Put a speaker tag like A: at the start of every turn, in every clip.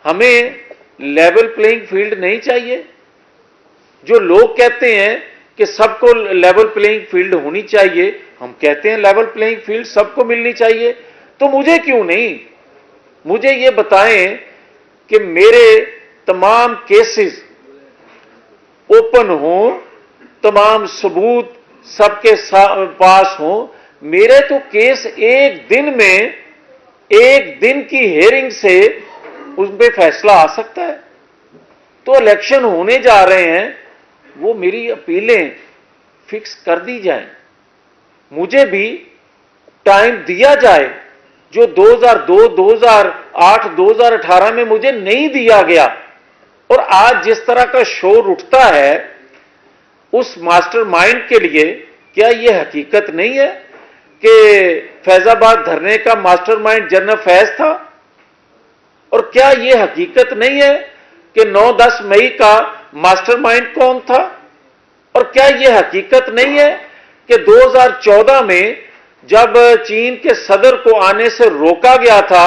A: ہمیں level playing field نہیں چاہیے؟ جو لوگ کہتے ہیں کہ سب کو لیول پلینگ فیلڈ ہونی چاہیے، ہم کہتے ہیں لیول پلینگ فیلڈ سب کو ملنی چاہیے، تو مجھے کیوں نہیں؟ مجھے یہ بتائیں کہ میرے تمام کیسز اوپن ہوں، تمام ثبوت سب کے پاس ہوں، میرے تو کیس ایک دن کی ہیئرنگ سے اس پہ فیصلہ آ سکتا ہے۔ تو الیکشن ہونے جا رہے ہیں، وہ میری اپیلیں فکس کر دی جائیں، مجھے بھی ٹائم دیا جائے جو 2002، 2008، 2018 میں مجھے نہیں دیا گیا۔ اور آج جس طرح کا شور اٹھتا ہے اس ماسٹر مائنڈ کے لیے، کیا یہ حقیقت نہیں ہے کہ فیض آباد دھرنے کا ماسٹر مائنڈ جنرل فیض تھا؟ اور کیا یہ حقیقت نہیں ہے کہ 9-10 مئی کا ماسٹر مائنڈ کون تھا؟ اور کیا یہ حقیقت نہیں ہے کہ 2014 میں جب چین کے صدر کو آنے سے روکا گیا تھا،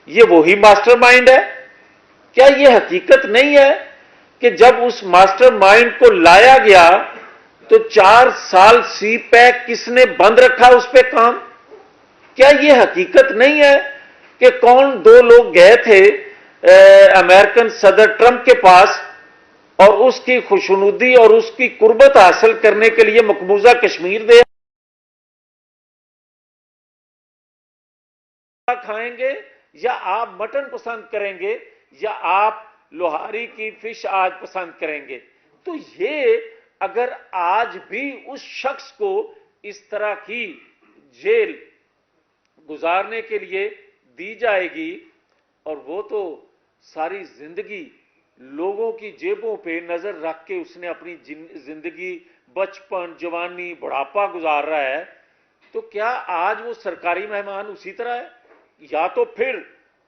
A: یہ وہی ماسٹر مائنڈ ہے؟ کیا یہ حقیقت نہیں ہے کہ جب اس ماسٹر مائنڈ کو لایا گیا تو 4 سال سی پیک کس نے بند رکھا اس پہ کام؟ کیا یہ حقیقت نہیں ہے کہ کون 2 لوگ گئے تھے امریکن صدر ٹرمپ کے پاس اور اس کی خوشنودی اور اس کی قربت حاصل کرنے کے لیے مقبوضہ کشمیر دے کھائیں گے، یا آپ مٹن پسند کریں گے، یا آپ لوہاری کی فش آج پسند کریں گے؟ تو یہ اگر آج بھی اس شخص کو اس طرح کی جیل گزارنے کے لیے دی جائے گی، اور وہ تو ساری زندگی لوگوں کی جیبوں پہ نظر رکھ کے اس نے اپنی زندگی، بچپن، جوانی، بڑھاپا گزار رہا ہے، تو کیا آج وہ سرکاری مہمان اسی طرح ہے؟ یا تو پھر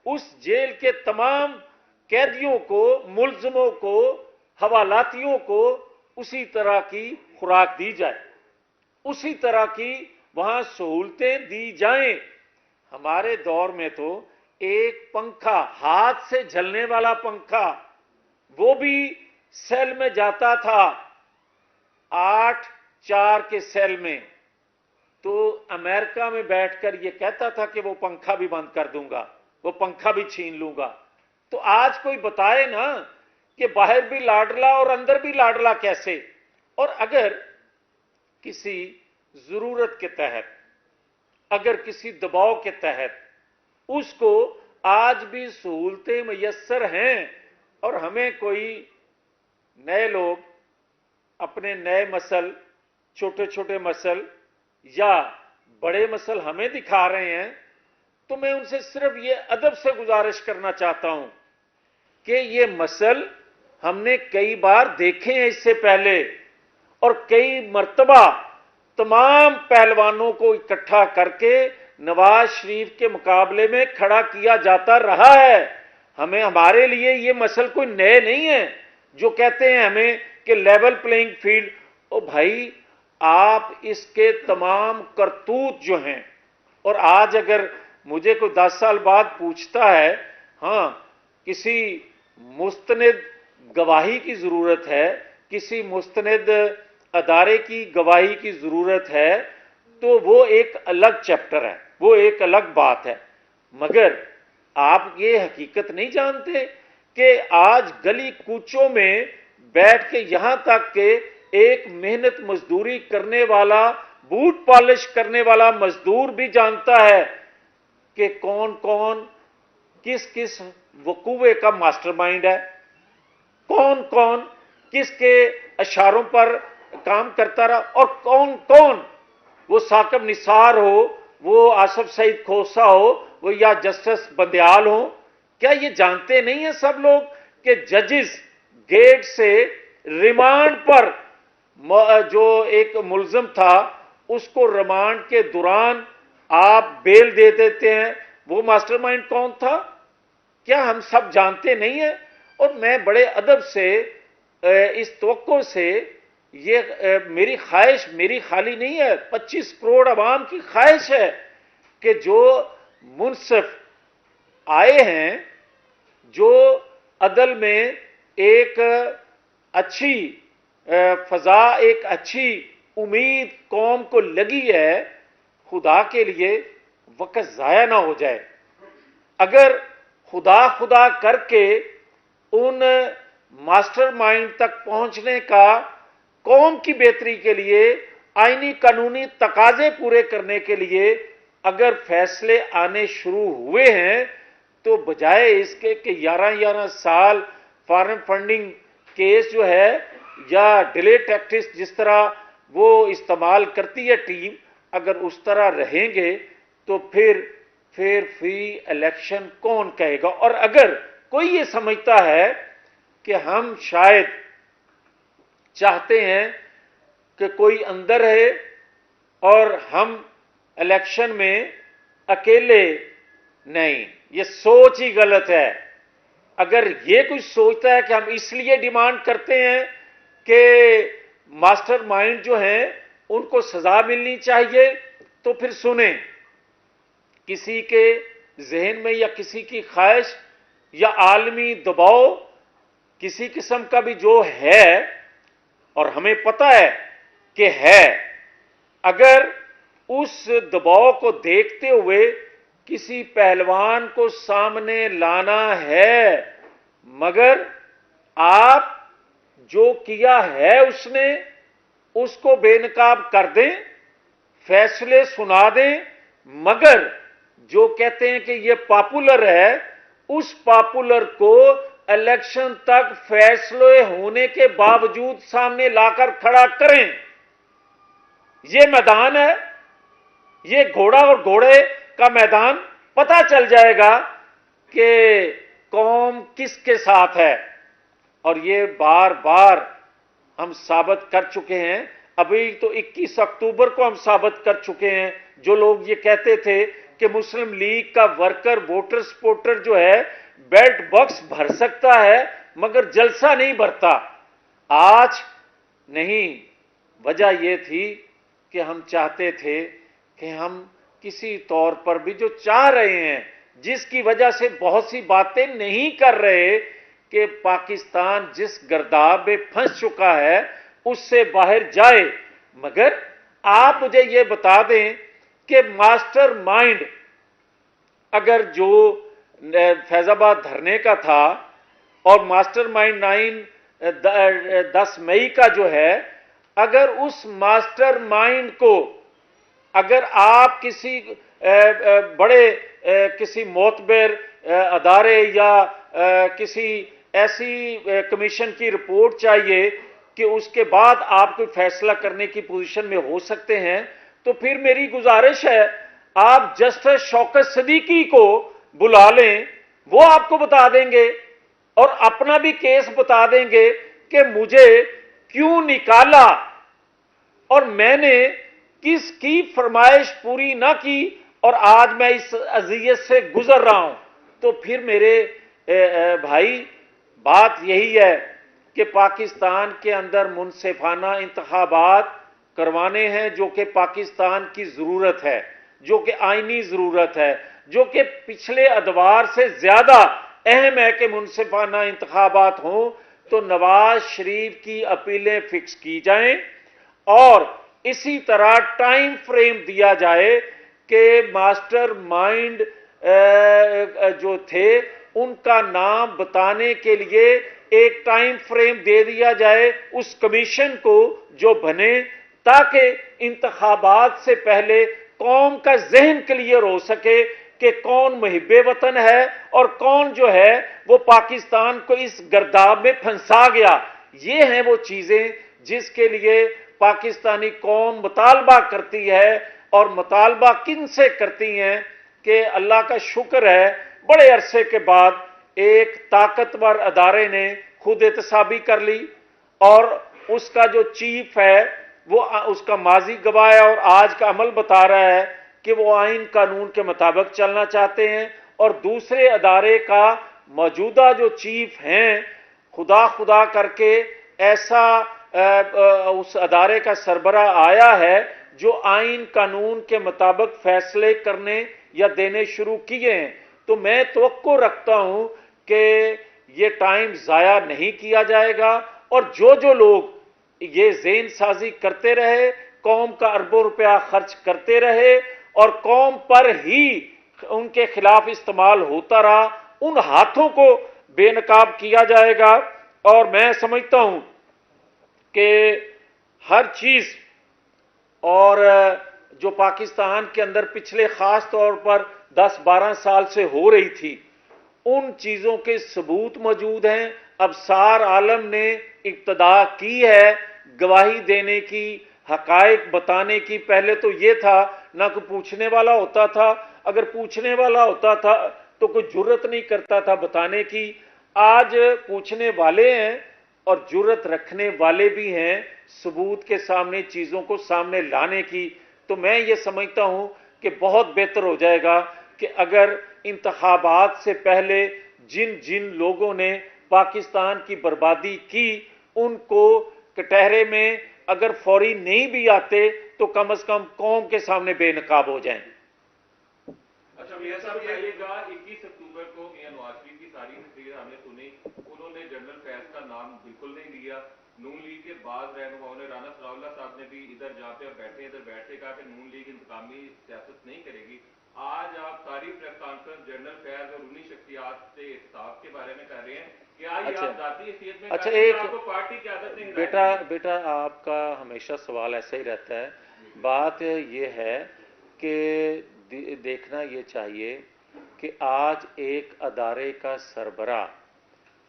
A: اس جیل کے تمام قیدیوں کو، ملزموں کو، حوالاتیوں کو اسی طرح کی خوراک دی جائے، اسی طرح کی وہاں سہولتیں دی جائیں۔ ہمارے دور میں تو ایک پنکھا، ہاتھ سے جلنے والا پنکھا، وہ بھی سیل میں جاتا تھا، 8-4 کے سیل میں، تو امریکہ میں بیٹھ کر یہ کہتا تھا کہ وہ پنکھا بھی بند کر دوں گا، وہ پنکھا بھی چھین لوں گا۔ تو آج کوئی بتائے نا کہ باہر بھی لاڈلا اور اندر بھی لاڈلا کیسے؟ اور اگر کسی ضرورت کے تحت، اگر کسی دباؤ کے تحت اس کو آج بھی سہولتیں میسر ہیں، اور ہمیں کوئی نئے لوگ اپنے نئے مسل، چھوٹے چھوٹے مسل یا بڑے مسل ہمیں دکھا رہے ہیں، تو میں ان سے صرف یہ ادب سے گزارش کرنا چاہتا ہوں کہ یہ مسل ہم نے کئی بار دیکھے ہیں اس سے پہلے، اور کئی مرتبہ تمام پہلوانوں کو اکٹھا کر کے نواز شریف کے مقابلے میں کھڑا کیا جاتا رہا ہے۔ ہمارے لیے یہ مسل کوئی نئے نہیں ہے جو کہتے ہیں ہمیں کہ لیول پلینگ فیلڈ۔ او بھائی، آپ اس کے تمام کرتوت جو ہیں، اور آج اگر مجھے کوئی 10 سال بعد پوچھتا ہے، ہاں کسی مستند گواہی کی ضرورت ہے، کسی مستند ادارے کی گواہی کی ضرورت ہے، تو وہ ایک الگ چیپٹر ہے، وہ ایک الگ بات ہے۔ مگر آپ یہ حقیقت نہیں جانتے کہ آج گلی کوچوں میں بیٹھ کے یہاں تک کہ ایک محنت مزدوری کرنے والا، بوٹ پالش کرنے والا مزدور بھی جانتا ہے کہ کون کون کس کس وقوعے کا ماسٹر مائنڈ ہے، کون کون کس کے اشاروں پر کام کرتا رہا، اور کون کون، وہ ثاقب نثار ہو، وہ آصف سعید کھوسہ ہو، وہ یا جسٹس بندیال ہو۔ کیا یہ جانتے نہیں ہیں سب لوگ کہ ججز گیٹ سے ریمانڈ پر جو ایک ملزم تھا اس کو ریمانڈ کے دوران آپ بیل دے دیتے ہیں، وہ ماسٹر مائنڈ کون تھا؟ کیا ہم سب جانتے نہیں ہیں؟ اور میں بڑے ادب سے اس توقع سے، یہ میری خواہش، میری خالی نہیں ہے، 25 کروڑ عوام کی خواہش ہے کہ جو منصف آئے ہیں، جو عدل میں ایک اچھی فضا، ایک اچھی امید قوم کو لگی ہے، خدا کے لیے وقت ضائع نہ ہو جائے۔ اگر خدا خدا کر کے ان ماسٹر مائنڈ تک پہنچنے کا قوم کی بہتری کے لیے، آئینی قانونی تقاضے پورے کرنے کے لیے اگر فیصلے آنے شروع ہوئے ہیں، تو بجائے اس کے کہ 11 سال فارن فنڈنگ کیس جو ہے یا ڈیلے ٹیکٹکس جس طرح وہ استعمال کرتی ہے ٹیم، اگر اس طرح رہیں گے تو پھر فری الیکشن کون کہے گا؟ اور اگر کوئی یہ سمجھتا ہے کہ ہم شاید چاہتے ہیں کہ کوئی اندر ہے اور ہم الیکشن میں اکیلے، نہیں، یہ سوچ ہی غلط ہے۔ اگر یہ کچھ سوچتا ہے کہ ہم اس لیے ڈیمانڈ کرتے ہیں کہ ماسٹر مائنڈ جو ہیں ان کو سزا ملنی چاہیے، تو پھر سنیں، کسی کے ذہن میں یا کسی کی خواہش یا عالمی دباؤ کسی قسم کا بھی جو ہے، اور ہمیں پتہ ہے کہ ہے، اگر اس دباؤ کو دیکھتے ہوئے کسی پہلوان کو سامنے لانا ہے، مگر آپ جو کیا ہے اس کو بے نقاب کر دیں، فیصلے سنا دیں، مگر جو کہتے ہیں کہ یہ پاپولر ہے، اس پاپولر کو الیکشن تک فیصلے ہونے کے باوجود سامنے لا کر کھڑا کریں۔ یہ میدان ہے، یہ گھوڑا اور گھوڑے کا میدان، پتہ چل جائے گا کہ قوم کس کے ساتھ ہے۔ اور یہ بار بار ہم ثابت کر چکے ہیں، ابھی تو 21 اکتوبر کو ہم ثابت کر چکے ہیں۔ جو لوگ یہ کہتے تھے کہ مسلم لیگ کا ورکر ووٹر سپورٹر جو ہے بیلٹ باکس بھر سکتا ہے مگر جلسہ نہیں بھرتا، آج نہیں، وجہ یہ تھی کہ ہم چاہتے تھے کہ ہم کسی طور پر بھی جو چاہ رہے ہیں، جس کی وجہ سے بہت سی باتیں نہیں کر رہے، کہ پاکستان جس گرداب میں پھنس چکا ہے اس سے باہر جائے۔ مگر آپ مجھے یہ بتا دیں کہ ماسٹر مائنڈ اگر جو فیض آباد دھرنے کا تھا اور ماسٹر مائنڈ 10 مئی کا جو ہے، اگر اس ماسٹر مائنڈ کو اگر آپ کسی بڑے کسی معتبر ادارے یا کسی ایسی کمیشن کی رپورٹ چاہیے کہ اس کے بعد آپ کوئی فیصلہ کرنے کی پوزیشن میں ہو سکتے ہیں، تو پھر میری گزارش ہے آپ جسٹس شوکت صدیقی کو بلا لیں، وہ آپ کو بتا دیں گے اور اپنا بھی کیس بتا دیں گے کہ مجھے کیوں نکالا اور میں نے کس کی فرمائش پوری نہ کی اور آج میں اس اذیت سے گزر رہا ہوں۔ تو پھر میرے بھائی بات یہی ہے کہ پاکستان کے اندر منصفانہ انتخابات کروانے ہیں، جو کہ پاکستان کی ضرورت ہے، جو کہ آئینی ضرورت ہے، جو کہ پچھلے ادوار سے زیادہ اہم ہے کہ منصفانہ انتخابات ہوں۔ تو نواز شریف کی اپیلیں فکس کی جائیں اور اسی طرح ٹائم فریم دیا جائے کہ ماسٹر مائنڈ جو تھے ان کا نام بتانے کے لیے ایک ٹائم فریم دے دیا جائے اس کمیشن کو جو بنے، تاکہ انتخابات سے پہلے قوم کا ذہن کلیئر ہو سکے کہ کون محب وطن ہے اور کون جو ہے وہ پاکستان کو اس گرداب میں پھنسا گیا۔ یہ ہیں وہ چیزیں جس کے لیے پاکستانی قوم مطالبہ کرتی ہے، اور مطالبہ کن سے کرتی ہیں کہ اللہ کا شکر ہے بڑے عرصے کے بعد ایک طاقتور ادارے نے خود احتسابی کر لی، اور اس کا جو چیف ہے وہ اس کا ماضی گواہ ہے اور آج کا عمل بتا رہا ہے کہ وہ آئین قانون کے مطابق چلنا چاہتے ہیں، اور دوسرے ادارے کا موجودہ جو چیف ہیں خدا کر کے ایسا اس ادارے کا سربراہ آیا ہے جو آئین قانون کے مطابق فیصلے کرنے یا دینے شروع کیے ہیں۔ تو میں توقع رکھتا ہوں کہ یہ ٹائم ضائع نہیں کیا جائے گا، اور جو لوگ یہ ذہن سازی کرتے رہے، قوم کا اربوں روپیہ خرچ کرتے رہے اور قوم پر ہی ان کے خلاف استعمال ہوتا رہا، ان ہاتھوں کو بے نقاب کیا جائے گا۔ اور میں سمجھتا ہوں کہ ہر چیز اور جو پاکستان کے اندر پچھلے خاص طور پر 10-12 سال سے ہو رہی تھی، ان چیزوں کے ثبوت موجود ہیں۔ اب سار عالم نے ابتدا کی ہے گواہی دینے کی، حقائق بتانے کی۔ پہلے تو یہ تھا نہ کوئی پوچھنے والا ہوتا تھا، اگر پوچھنے والا ہوتا تھا تو کوئی جرت نہیں کرتا تھا بتانے کی۔ آج پوچھنے والے ہیں اور جرت رکھنے والے بھی ہیں ثبوت کے سامنے چیزوں کو سامنے لانے کی۔ تو میں یہ سمجھتا ہوں کہ بہت بہتر ہو جائے گا کہ اگر انتخابات سے پہلے جن لوگوں نے پاکستان کی بربادی کی ان کو کٹہرے میں اگر فوری نہیں بھی آتے تو کم از کم قوم کے سامنے بے نقاب ہو جائیں۔
B: اچھا میاں صاحب یہ گا 21 اکتوبر کو میاں نواز شریف کی ساری تقریر ہم نے سنی، انہوں نے جنرل فیض کا نام بالکل نہیں لیا۔ نون لیگ کے بعض رہنماؤں نے، رانا ثناء اللہ صاحب نے بھی ادھر جہاں پہ بیٹھے ادھر بیٹھ کے کہا کہ نون لیگ انتقامی سیاست نہیں کرے گی۔ آج آپ تاریخ پریس کانفرنس جنرل فیض اور انہی شخصیات سے احتساب کے بارے میں کر رہے ہیں کہ آج آپ ذاتی حیثیت میں کر رہے ہیں، آپ کو پارٹی قیادت نے
A: بیٹا آپ کا ہمیشہ سوال ایسا ہی رہتا ہے۔ بات یہ ہے کہ دیکھنا یہ چاہیے کہ آج ایک ادارے کا سربراہ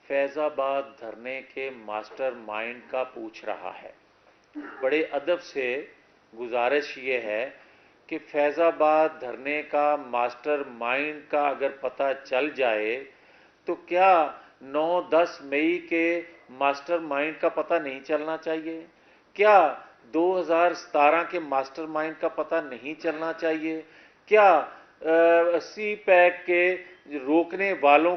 A: فیض آباد دھرنے کے ماسٹر مائنڈ کا پوچھ رہا ہے۔ بڑے ادب سے گزارش یہ ہے کہ فیض آباد دھرنے کا ماسٹر مائنڈ کا اگر پتہ چل جائے تو کیا 9-10 مئی کے ماسٹر مائنڈ کا پتہ نہیں چلنا چاہیے؟ کیا 2017 کے ماسٹر مائنڈ کا پتہ نہیں چلنا چاہیے؟ کیا سی پیک کے روکنے والوں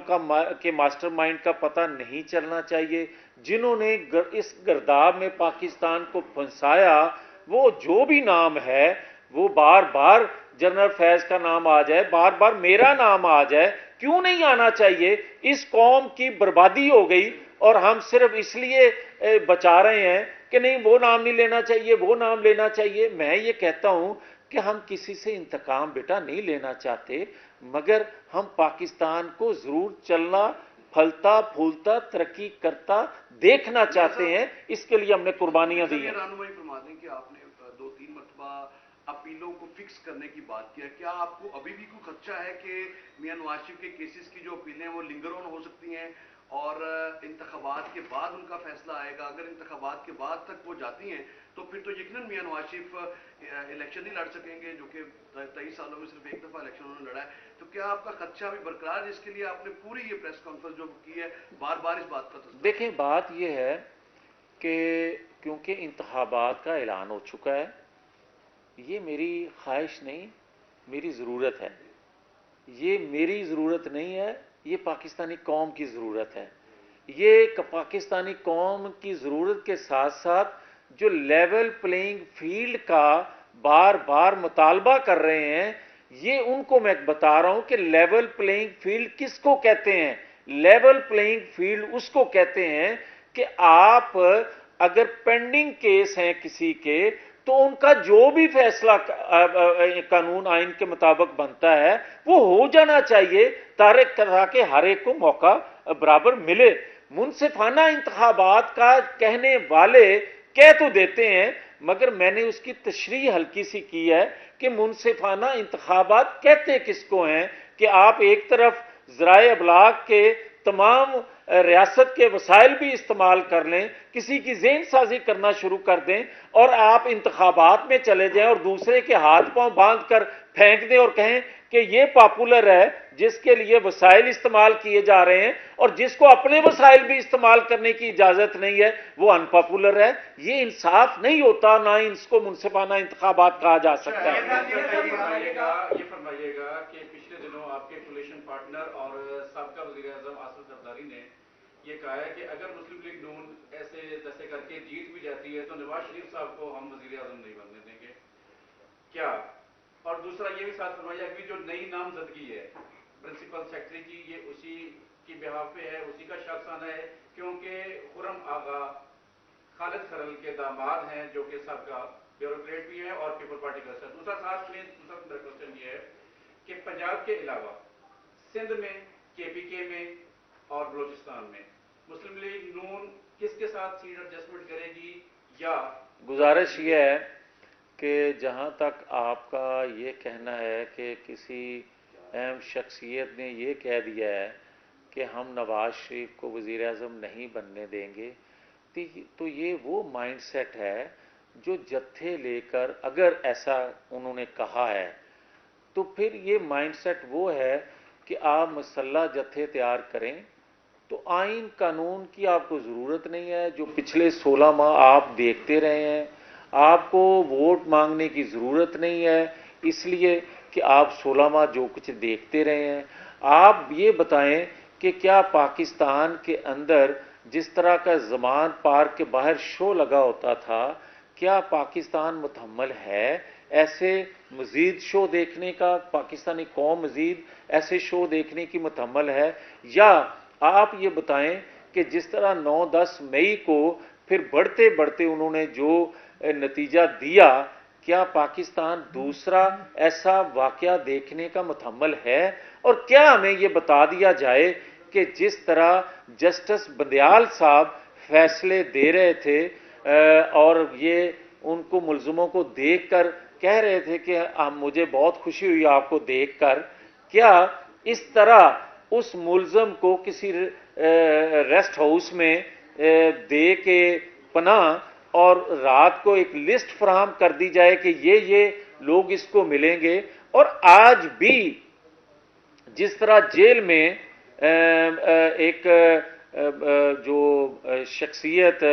A: کے ماسٹر مائنڈ کا پتہ نہیں چلنا چاہیے؟ جنہوں نے اس گرداب میں پاکستان کو پھنسایا، وہ جو بھی نام ہے، وہ بار بار جنرل فیض کا نام آ جائے، بار بار میرا نام آ جائے، کیوں نہیں آنا چاہیے؟ اس قوم کی بربادی ہو گئی اور ہم صرف اس لیے بچا رہے ہیں کہ نہیں وہ نام نہیں لینا چاہیے، وہ نام لینا چاہیے۔ میں یہ کہتا ہوں کہ ہم کسی سے انتقام بیٹا نہیں لینا چاہتے، مگر ہم پاکستان کو ضرور چلنا پھلتا پھولتا ترقی کرتا دیکھنا چاہتے ہیں، اس کے لیے ہم نے قربانیاں دی ہیں۔
C: رہنمائی فرما دیں کہ آپ نے 2-3 مرتبہ اپیلوں کو فکس کرنے کی بات کیا، کیا آپ کو ابھی بھی کوئی خدشہ ہے کہ میاں نواز شریف کے کیسز کی جو اپیلیں ہیں وہ لنگر آن ہو سکتی ہیں اور انتخابات کے بعد ان کا فیصلہ آئے گا؟ اگر انتخابات کے بعد تک وہ جاتی ہیں تو پھر تو یقیناً میاں نواز شریف الیکشن نہیں لڑ سکیں گے، جو کہ 23 سالوں میں صرف ایک دفعہ الیکشن انہوں نے لڑا ہے۔ تو کیا آپ کا خدشہ بھی برقرار ہے جس کے لیے آپ نے پوری یہ پریس کانفرنس جو کی ہے بار بار اس بات کا تذکرہ؟
A: دیکھیں بات یہ ہے کہ کیونکہ انتخابات کا اعلان ہو چکا ہے، یہ میری خواہش نہیں، میری ضرورت ہے۔ یہ میری ضرورت نہیں ہے، یہ پاکستانی قوم کی ضرورت ہے۔ یہ پاکستانی قوم کی ضرورت کے ساتھ ساتھ جو لیول پلینگ فیلڈ کا بار بار مطالبہ کر رہے ہیں، یہ ان کو میں بتا رہا ہوں کہ لیول پلینگ فیلڈ کس کو کہتے ہیں؟ لیول پلینگ فیلڈ اس کو کہتے ہیں کہ آپ اگر پینڈنگ کیس ہیں کسی کے تو ان کا جو بھی فیصلہ قانون آئین کے مطابق بنتا ہے وہ ہو جانا چاہیے تاکہ ہر ایک کو موقع برابر ملے۔ منصفانہ انتخابات کا کہنے والے کہہ تو دیتے ہیں، مگر میں نے اس کی تشریح ہلکی سی کی ہے کہ منصفانہ انتخابات کہتے کس کو ہیں کہ آپ ایک طرف ذرائع ابلاغ کے تمام ریاست کے وسائل بھی استعمال کر لیں، کسی کی ذہن سازی کرنا شروع کر دیں اور آپ انتخابات میں چلے جائیں اور دوسرے کے ہاتھ پاؤں باندھ کر پھینک دیں اور کہیں کہ یہ پاپولر ہے جس کے لیے وسائل استعمال کیے جا رہے ہیں اور جس کو اپنے وسائل بھی استعمال کرنے کی اجازت نہیں ہے وہ ان پاپولر ہے۔ یہ انصاف نہیں ہوتا، نہ اس کو منصفانہ انتخابات کہا جا سکتا ہے۔
B: یہ فرمائیے گا کہ پچھلے دنوں آپ کے کولیشن پارٹنر اور سابقہ وزیر اعظم آصف زرداری نے یہ کہا ہے کہ اگر مسلم لیگ نون ایسے جیسے کر کے جیت بھی جاتی ہے تو نواز شریف صاحب کو ہم وزیر اعظم نہیں بننے دیں گے، کیا؟ اور دوسرا یہ بھی ساتھ فرمائیے کہ جو نئی نامزدگی ہے پرنسپل سیکرٹری کی، یہ اسی
D: کی بہاف پہ ہے اسی کا شخص آنا ہے، کیونکہ خرم آغا خالد کھرل کے داماد ہیں جو کہ سابقہ بیوروکریٹ بھی ہیں اور پیپل پارٹی کا سر۔ دوسرا میرا کوشچن یہ ہے کہ پنجاب کے علاوہ سندھ میں، کے پی کے میں اور بلوچستان میں مسلم لیگ نون کس کے ساتھ سیٹ ایڈجسٹمنٹ کرے گی؟ یا
A: گزارش یہ ہے کہ جہاں تک آپ کا یہ کہنا ہے کہ کسی اہم شخصیت نے یہ کہہ دیا ہے کہ ہم نواز شریف کو وزیر اعظم نہیں بننے دیں گے، تو یہ وہ مائنڈ سیٹ ہے جو جتھے لے کر، اگر ایسا انہوں نے کہا ہے تو پھر یہ مائنڈ سیٹ وہ ہے کہ آپ مسلح جتھے تیار کریں، تو آئین قانون کی آپ کو ضرورت نہیں ہے۔ جو پچھلے 16 ماہ آپ دیکھتے رہے ہیں، آپ کو ووٹ مانگنے کی ضرورت نہیں ہے، اس لیے کہ آپ 16 ماہ جو کچھ دیکھتے رہے ہیں۔ آپ یہ بتائیں کہ کیا پاکستان کے اندر جس طرح کا زمان پارک کے باہر شو لگا ہوتا تھا، کیا پاکستان متحمل ہے ایسے مزید شو دیکھنے کا؟ پاکستانی قوم مزید ایسے شو دیکھنے کی متحمل ہے؟ یا آپ یہ بتائیں کہ جس طرح 9-10 مئی کو پھر بڑھتے بڑھتے انہوں نے جو نتیجہ دیا، کیا پاکستان دوسرا ایسا واقعہ دیکھنے کا متحمل ہے؟ اور کیا ہمیں یہ بتا دیا جائے کہ جس طرح جسٹس بندیال صاحب فیصلے دے رہے تھے اور یہ ان کو ملزموں کو دیکھ کر کہہ رہے تھے کہ مجھے بہت خوشی ہوئی آپ کو دیکھ کر، کیا اس طرح اس ملزم کو کسی ریسٹ ہاؤس میں دے کے پناہ اور رات کو ایک لسٹ فراہم کر دی جائے کہ یہ لوگ اس کو ملیں گے؟ اور آج بھی جس طرح جیل میں ایک جو شخصیت،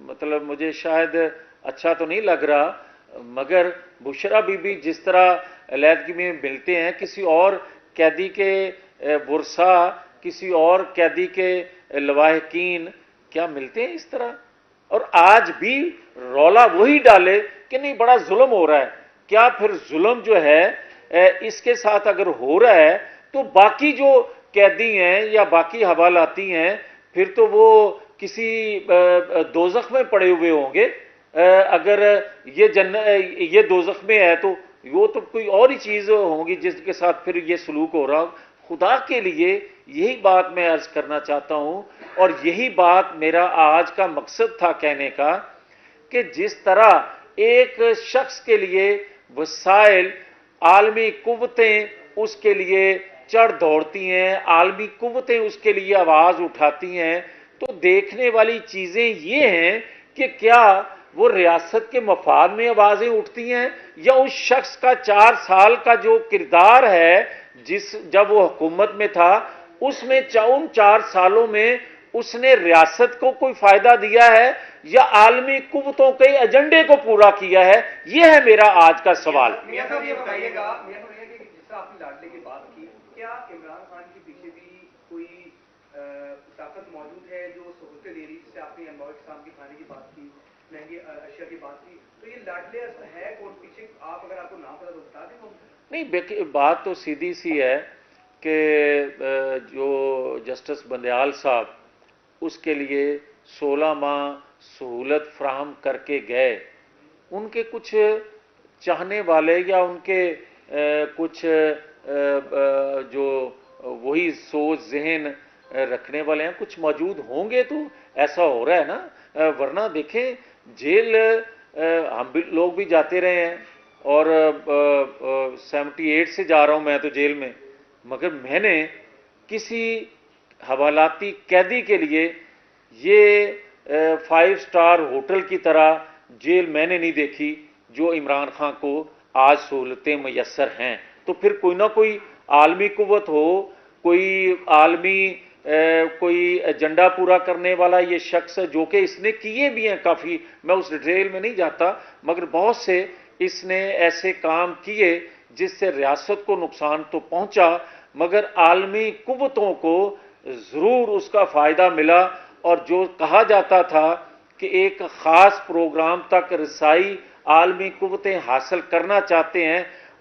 A: مطلب مجھے شاید اچھا تو نہیں لگ رہا، مگر بشرا بی بی جس طرح علیحدگی میں ملتے ہیں، کسی اور قیدی کے ورثاء، کسی اور قیدی کے لواحقین کیا ملتے ہیں اس طرح؟ اور آج بھی رولا وہی ڈالے کہ نہیں بڑا ظلم ہو رہا ہے۔ کیا پھر ظلم جو ہے اس کے ساتھ اگر ہو رہا ہے تو باقی جو قیدی ہیں یا باقی حوالاتی ہیں پھر تو وہ کسی دوزخ میں پڑے ہوئے ہوں گے۔ اگر یہ دوزخ میں ہے تو وہ تو کوئی اور ہی چیز ہوگی جس کے ساتھ پھر یہ سلوک ہو رہا ہو۔ خدا کے لیے یہی بات میں عرض کرنا چاہتا ہوں، اور یہی بات میرا آج کا مقصد تھا کہنے کا، کہ جس طرح ایک شخص کے لیے وسائل، عالمی قوتیں اس کے لیے چڑھ دوڑتی ہیں، عالمی قوتیں اس کے لیے آواز اٹھاتی ہیں، تو دیکھنے والی چیزیں یہ ہیں کہ کیا وہ ریاست کے مفاد میں آوازیں اٹھتی ہیں، یا اس شخص کا 4 سال کا جو کردار ہے جب وہ حکومت میں تھا، اس میں ان 4 سالوں میں اس نے ریاست کو کوئی فائدہ دیا ہے یا عالمی قوتوں کے ایجنڈے کو پورا کیا ہے؟ یہ ہے میرا آج کا سوال۔
E: میاں صاحب یہ بتائیے گا کہ جس طرح آپ نے لاڈلے کی بات کی، کیا عمران خان کے پیچھے بھی کوئی طاقت موجود ہے جو سہولتیں دے رہی، جیسے آپ نے انواع اقسام کے کھانے کی بات کی، مہنگی اشیاء کی بات کی، تو یہ لاڈلے ہے کون پیچھے؟ آپ اگر آپ کو نام پتا تو بتا دیں۔
A: نہیں، بات تو سیدھی سی ہے کہ جو جسٹس بندیال صاحب اس کے لیے 16 ماہ سہولت فراہم کر کے گئے، ان کے کچھ چاہنے والے یا ان کے کچھ جو وہی سوچ ذہن رکھنے والے ہیں کچھ موجود ہوں گے، تو ایسا ہو رہا ہے نا۔ ورنہ دیکھیں جیل ہم بھی لوگ بھی جاتے رہے ہیں، اور 78 سے جا رہا ہوں میں تو جیل میں، مگر میں نے کسی حوالاتی قیدی کے لیے یہ 5 سٹار ہوٹل کی طرح جیل میں نے نہیں دیکھی جو عمران خان کو آج سہولتیں میسر ہیں۔ تو پھر کوئی نہ کوئی عالمی قوت ہو، کوئی عالمی کوئی ایجنڈا پورا کرنے والا یہ شخص جو کہ اس نے کیے بھی ہیں کافی، میں اس ڈیٹیل میں نہیں جاتا، مگر بہت سے اس نے ایسے کام کیے جس سے ریاست کو نقصان تو پہنچا، مگر عالمی قوتوں کو ضرور اس کا فائدہ ملا۔ اور جو کہا جاتا تھا کہ ایک خاص پروگرام تک رسائی عالمی قوتیں حاصل کرنا چاہتے ہیں،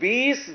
A: 20